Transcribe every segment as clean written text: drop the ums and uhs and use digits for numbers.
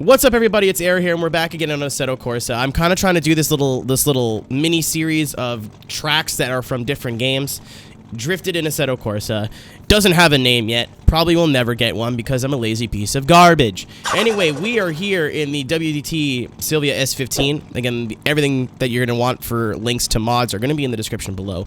What's up, everybody? It's Air here, and we're back again on Assetto Corsa. I'm kind of trying to do this little mini series of tracks that are from different games, drifted in Assetto Corsa. Doesn't have a name yet. Probably will never get one because I'm a lazy piece of garbage. Anyway, we are here in the WDT Silvia S15. Again, everything that you're going to want for links to mods are going to be in the description below.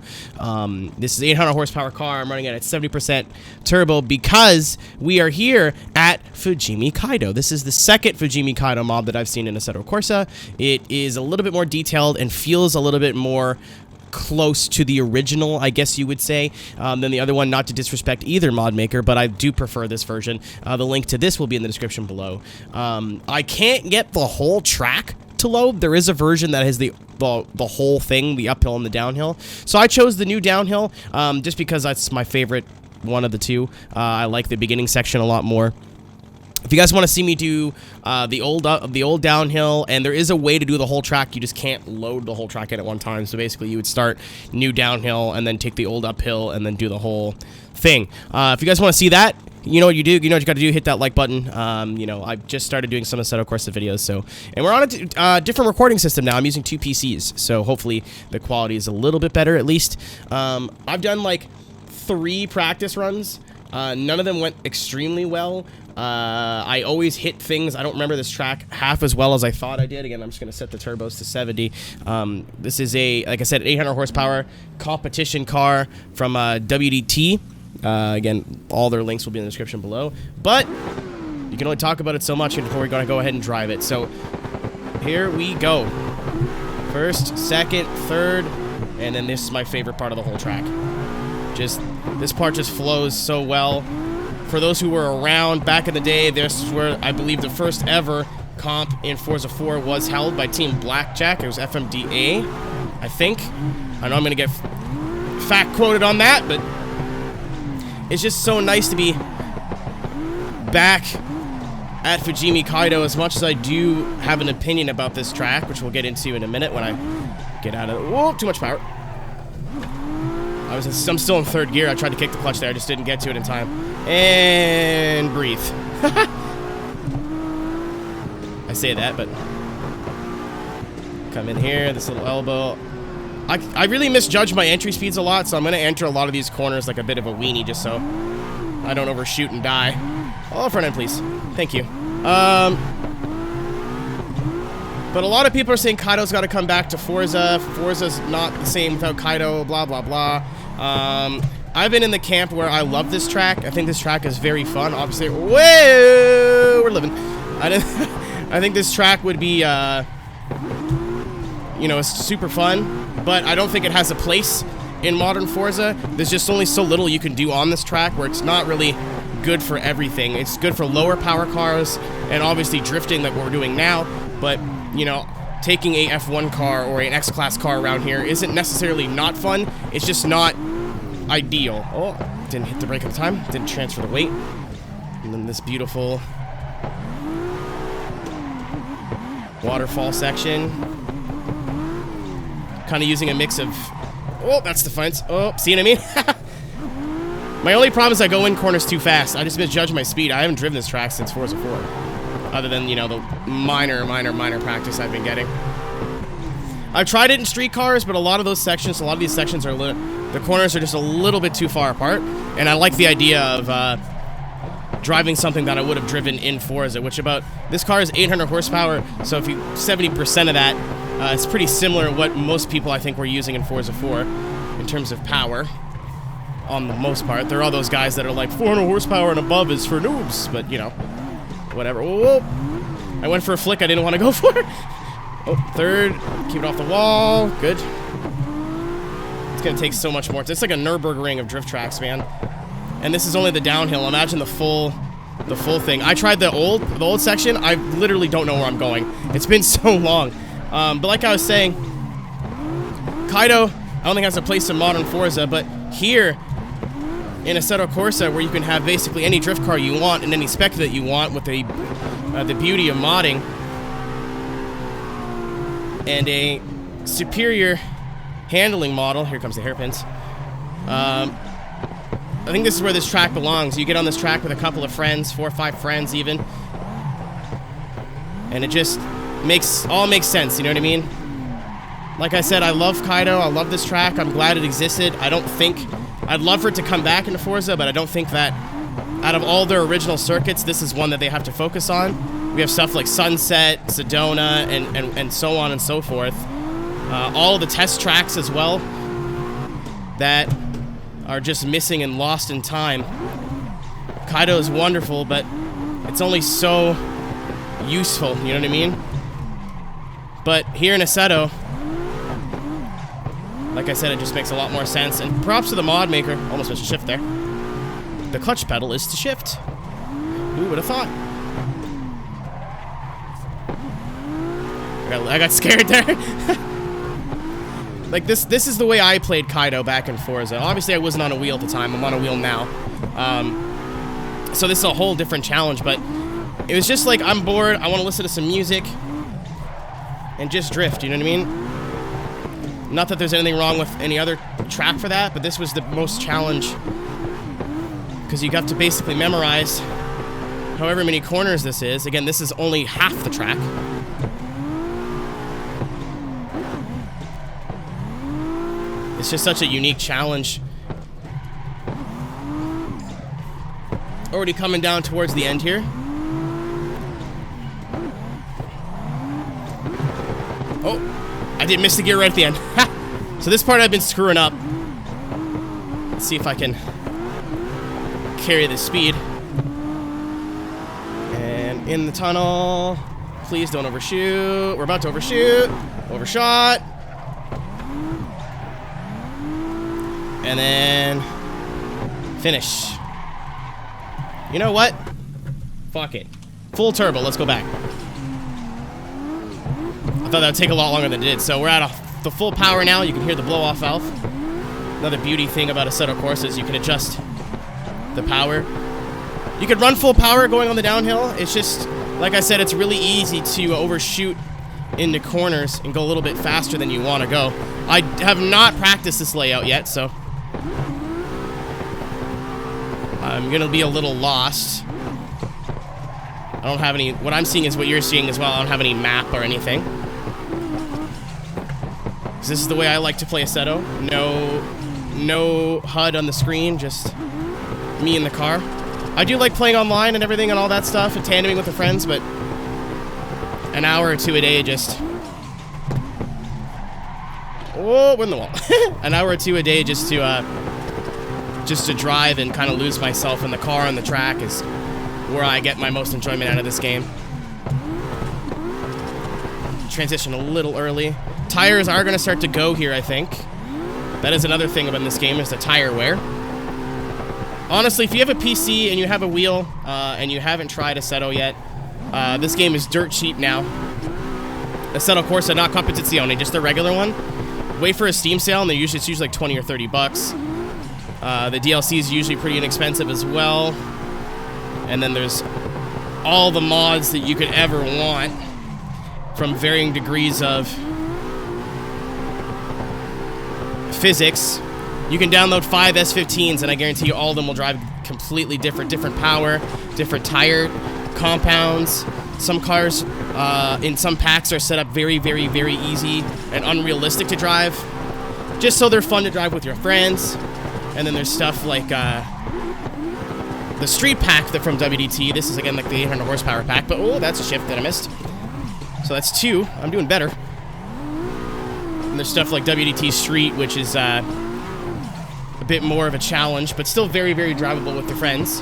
This is 800 horsepower car. I'm running it at 70% turbo because we are here at Fujimi Kaido. This is the second Fujimi Kaido mod that I've seen in Assetto Corsa. It is a little bit more detailed and feels a little bit more close to the original, I guess you would say, than the other one. Not to disrespect either mod maker, but I do prefer this version. The link to this will be in the description below. I can't get the whole track to load. There is a version that has the whole thing, the uphill and the downhill. So I chose the new downhill just because that's my favorite one of the two. I like the beginning section a lot more. If you guys want to see me do the old downhill, and there is a way to do the whole track, you just can't load the whole track in at one time. So basically, you would start new downhill and then take the old uphill and then do the whole thing. If you guys want to see that, you know what you do. You know what you got to do. Hit that like button. You know, I've just started doing some Assetto Corsa videos, so and we're on a different recording system now. I'm using 2 PCs, so hopefully the quality is a little bit better at least. I've done like 3 practice runs. None of them went extremely well. I always hit things. I don't remember this track half as well as I thought I did. Again, I'm just going to set the turbos to 70. This is a, like I said, 800 horsepower competition car from WDT. Again, all their links will be in the description below. But you can only talk about it so much before we're going to go ahead and drive it. So here we go. First, second, third, and then this is my favorite part of the whole track. This part just flows so well. For those who were around back in the day, this is where I believe the first ever comp in Forza 4 was held by Team Blackjack. It was FMDA, I think. I know I'm going to get fact quoted on that, but it's just so nice to be back at Fujimi Kaido. As much as I do have an opinion about this track, which we'll get into in a minute when I get out of... Whoa, too much power. I'm still in 3rd gear. I tried to kick the clutch there. I just didn't get to it in time. And breathe. I say that, but come in here, this little elbow. I really misjudge my entry speeds a lot, so I'm going to enter a lot of these corners like a bit of a weenie just so I don't overshoot and die. Oh, front end, please. Thank you. But a lot of people are saying Kaido's got to come back to Forza. Forza's not the same without Kaido, blah, blah, blah. I've been in the camp where I love this track. I think this track is very fun. Obviously, whoa, we're living. I think this track would be, you know, super fun, but I don't think it has a place in modern Forza. There's just only so little you can do on this track where it's not really good for everything. It's good for lower power cars and obviously drifting like what we're doing now, but, you know, taking a F1 car or an X-Class car around here isn't necessarily not fun. It's just not ideal. Oh, didn't hit the brake at the time. Didn't transfer the weight. And then this beautiful waterfall section. Kind of using a mix of... Oh, that's the fence. Oh, see what I mean? My only problem is I go in corners too fast. I just misjudge my speed. I haven't driven this track since Forza 4. Other than, you know, the minor practice I've been getting. I've tried it in street cars, but a lot of these sections are the corners are just a little bit too far apart. And I like the idea of driving something that I would have driven in Forza, which this car is 800 horsepower, so if you 70% of that, it's pretty similar to what most people I think were using in Forza 4 in terms of power. On the most part, there are those guys that are like 400 horsepower and above is for noobs, but you know. Whatever. Whoa. I went for a flick I didn't want to go for. Oh, 3rd. Keep it off the wall. Good. It's going to take so much more. It's like a Nürburgring of drift tracks, man. And this is only the downhill. Imagine the full thing. I tried the old section. I literally don't know where I'm going. It's been so long. But like I was saying, Kaido, I don't think has a place in modern Forza, but here in Assetto Corsa, where you can have basically any drift car you want and any spec that you want with the beauty of modding and a superior handling model. Here comes the hairpins. I think this is where this track belongs. You get on this track with a couple of friends, 4 or 5 friends even. And it just makes sense, you know what I mean? Like I said, I love Kaido, I love this track, I'm glad it existed. I'd love for it to come back into Forza, but I don't think that out of all their original circuits, this is one that they have to focus on. We have stuff like Sunset, Sedona, and so on and so forth. All of the test tracks as well that are just missing and lost in time. Kaido is wonderful, but it's only so useful, you know what I mean? But here in Assetto, like I said, it just makes a lot more sense. And props to the mod maker. Almost missed a shift there. The clutch pedal is to shift. Who would have thought? I got scared there. Like, this is the way I played Kaido back in Forza. Obviously, I wasn't on a wheel at the time. I'm on a wheel now. So this is a whole different challenge, but it was just like, I'm bored, I want to listen to some music, and just drift, you know what I mean? Not that there's anything wrong with any other track for that, but this was the most challenge, because you have to basically memorize however many corners this is. Again, this is only half the track. It's just such a unique challenge. Already coming down towards the end here. Oh, I did miss the gear right at the end. So this part I've been screwing up. Let's see if I can carry the speed. And in the tunnel. Please don't overshoot. We're about to overshoot. Overshot. And then finish. You know what? Fuck it. Full turbo, let's go back. I thought that would take a lot longer than it did. So we're at the full power now. You can hear the blow-off valve. Another beauty thing about Assetto Corsa is you can adjust the power. You could run full power going on the downhill. It's just, like I said, it's really easy to overshoot into corners and go a little bit faster than you want to go. I have not practiced this layout yet, so I'm gonna be a little lost. I don't have any. What I'm seeing is what you're seeing as well. I don't have any map or anything. This is the way I like to play Assetto. No HUD on the screen, just me in the car. I do like playing online and everything and all that stuff and tandeming with the friends, but an hour or two a day just... Oh, we're in the wall. An hour or two a day just to drive and kind of lose myself in the car on the track is where I get my most enjoyment out of this game. Transition a little early. Tires are going to start to go here, I think. That is another thing about this game, is the tire wear. Honestly, if you have a PC and you have a wheel and you haven't tried Assetto yet, this game is dirt cheap now. Assetto Corsa, not Competizione, just the regular one. Wait for a Steam sale, and it's usually like 20 or 30 bucks. The DLC is usually pretty inexpensive as well. And then there's all the mods that you could ever want from varying degrees of physics. You can download 5 S15s, and I guarantee you all of them will drive completely different power, different tire compounds. Some cars in some packs are set up very, very, very easy and unrealistic to drive, just so they're fun to drive with your friends. And then there's stuff like the street pack that from WDT. This is again like the 800 horsepower pack, but oh, that's a shift that I missed. So that's 2. I'm doing better. And there's stuff like WDT Street, which is a bit more of a challenge, but still very, very drivable with your friends.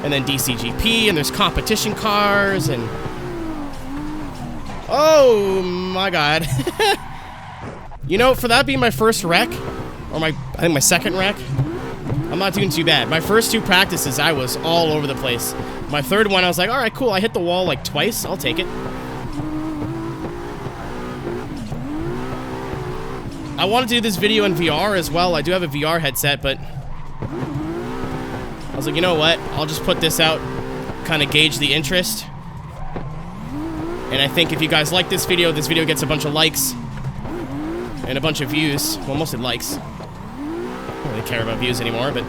And then DCGP, and there's competition cars, and... Oh, my God. You know, for that being my first wreck, or I think my second wreck, I'm not doing too bad. My first 2 practices, I was all over the place. My third one, I was like, alright, cool, I hit the wall like twice, I'll take it. I want to do this video in VR as well. I do have a VR headset, but I was like, you know what? I'll just put this out, kind of gauge the interest. And I think if you guys like this video gets a bunch of likes and a bunch of views. Well, mostly likes. I don't really care about views anymore, but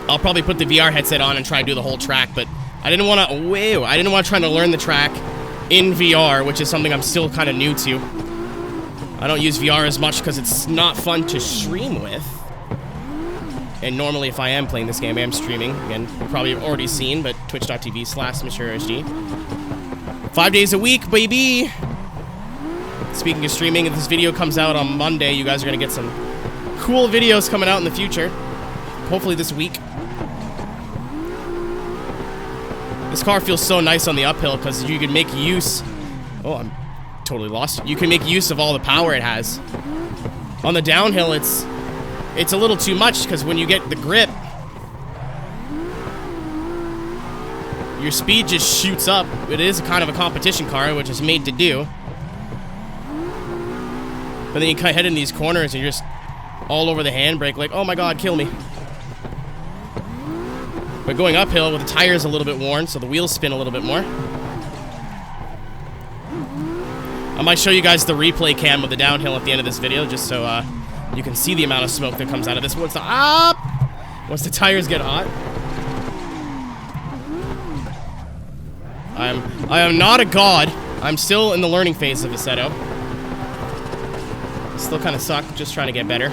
I'll probably put the VR headset on and try and do the whole track, but I didn't want to try to learn the track in VR, which is something I'm still kind of new to. I don't use VR as much because it's not fun to stream with. And normally if I am playing this game, I am streaming. Again, you've probably already seen, but twitch.tv/MrAeroHD. 5 days a week, baby! Speaking of streaming, if this video comes out on Monday, you guys are going to get some cool videos coming out in the future. Hopefully this week. This car feels so nice on the uphill because you can make use... Oh, I'm totally lost. You can make use of all the power it has. On the downhill, it's a little too much because when you get the grip, your speed just shoots up. It is kind of a competition car, which is made to do. But then you head in these corners and you're just all over the handbrake like, oh my god, kill me. But going uphill with the tires a little bit worn, so the wheels spin a little bit more. I might show you guys the replay cam of the downhill at the end of this video, just so you can see the amount of smoke that comes out of this once the tires get hot. I am not a god. I'm still in the learning phase of Assetto. Still kind of suck, just trying to get better.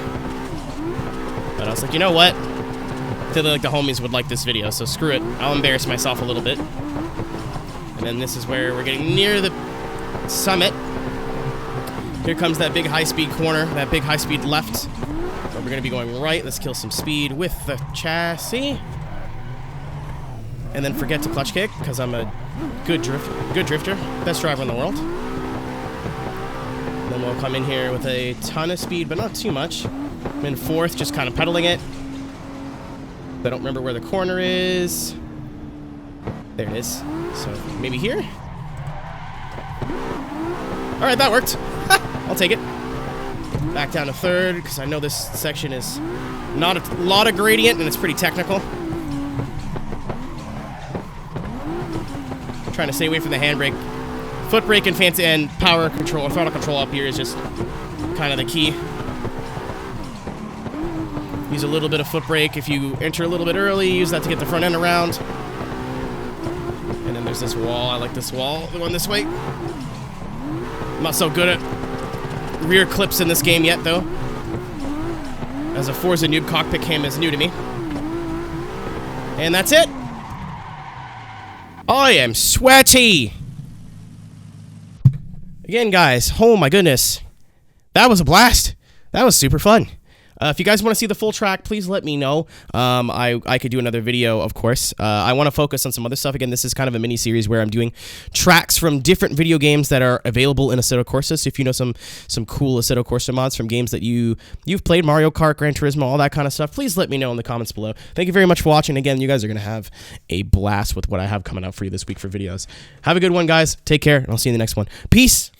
But I was like, you know what? I feel like the homies would like this video, so screw it. I'll embarrass myself a little bit. And then this is where we're getting near the summit. Here comes that big high-speed corner, that big high-speed left. But we're going to be going right. Let's kill some speed with the chassis. And then forget to clutch kick, because I'm a good drifter. Best driver in the world. Then we'll come in here with a ton of speed, but not too much. I'm in fourth, just kind of pedaling it. I don't remember where the corner is. There it is. So maybe here? Alright, that worked. I'll take it. Back down to third, because I know this section is not a lot of gradient, and it's pretty technical. Trying to stay away from the handbrake. Foot brake and fancy and power control, or throttle control up here is just kind of the key. Use a little bit of foot brake if you enter a little bit early. Use that to get the front end around. And then there's this wall. I like this wall. The one this way. I'm not so good at rear clips in this game yet, though. As a Forza noob, cockpit cam is new to me. And that's it. I am sweaty. Again, guys. Oh my goodness. That was a blast. That was super fun. If you guys want to see the full track, please let me know. I could do another video, of course. I want to focus on some other stuff. Again, this is kind of a mini-series where I'm doing tracks from different video games that are available in Assetto Corsa. So if you know some cool Assetto Corsa mods from games that you've played, Mario Kart, Gran Turismo, all that kind of stuff, please let me know in the comments below. Thank you very much for watching. Again, you guys are going to have a blast with what I have coming out for you this week for videos. Have a good one, guys. Take care, and I'll see you in the next one. Peace!